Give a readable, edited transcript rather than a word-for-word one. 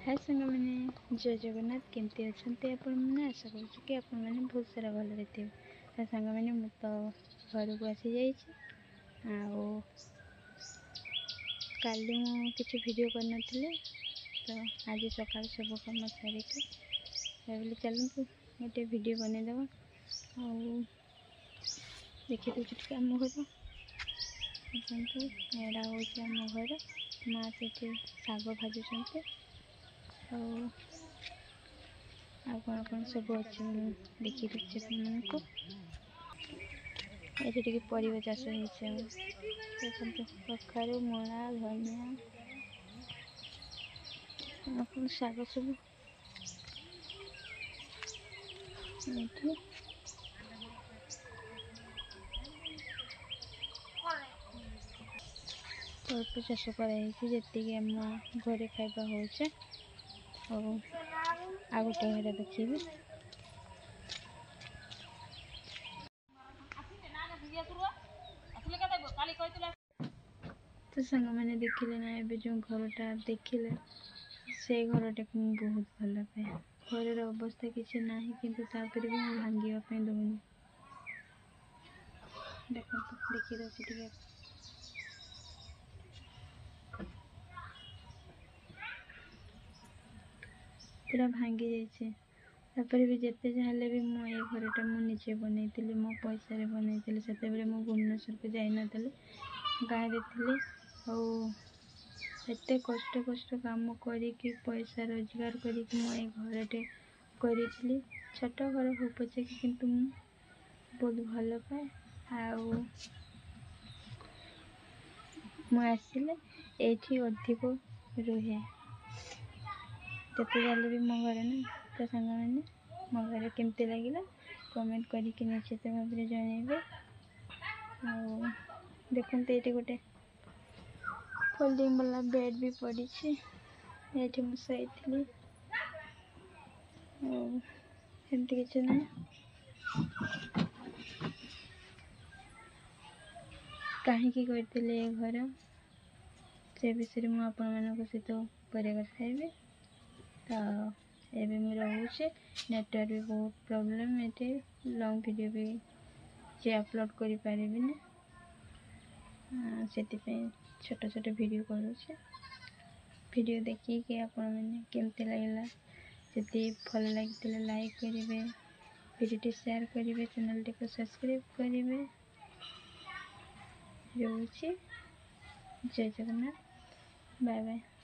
हाय सांग मैंने जय जगन्नाथ केमती अच्छा आपण मैंने आशा करूँ कि आपण मैंने बहुत सारा भल थे तो सांग मैंने मु तो घर को आसी जाइए काली मुझे वीडियो करना तो आज सका सब कम सारिक भाविली चलतु गोटे वीडियो बनईदेव देखी दूसरी आम घर देखते एड़ा हूँ आम घर माँ से शाग भाजुंट कौन कौन सब अच्छे देखी दूसरे को ये परिवा चाष देखते कखारू मूला धनिया कौन शाग सब अल्प चाष कर आम घरे खाइबा होचे आ गोटे घर देखिए तो सांग मैंने देखिले ना ए जो घरटा देखिले से घरटा को बहुत भल पाए घर अवस्था किसी ना किंतु तापर भी मुझे भांगापी दौनी देखी दे पूरा भांगी जापर भी जिते जहाँ भी मो ये घरटा मुझे बनई मो पैसा बनई से भुवनेश्वर को जान गाँव थी एत कष्ट काम करी पैसा रोजगार करी घरटे करी छोट घर हो पचे किंतु बहुत भल पाए आसिले ये अधिक रुहे जिते जाले भी मो घर ना तो सांग मैंने मो घर केमती लगे कमेंट करके निश्चित भाव में जनइबे देखते ये गोटे फोल्डिंग वाला बेड भी पड़ी ये मुझे एमती किसी ना कहीं करते घर से विषय मुझे सहित पर कथी तो एवं मुझे रोचे नेटवर्क भी बहुत प्रॉब्लम ये लॉन्ग वीडियो भी जे अपलोड कर पारे से छोट छोट वीडियो करुचे वीडियो देखिए आपण मैंने केमती लगला जदि भल लगी लाइक करेंगे वीडियो शेयर करेंगे चैनल टी को सब्सक्राइब करेंगे रोचे जय जगन्नाथ बाय बाय।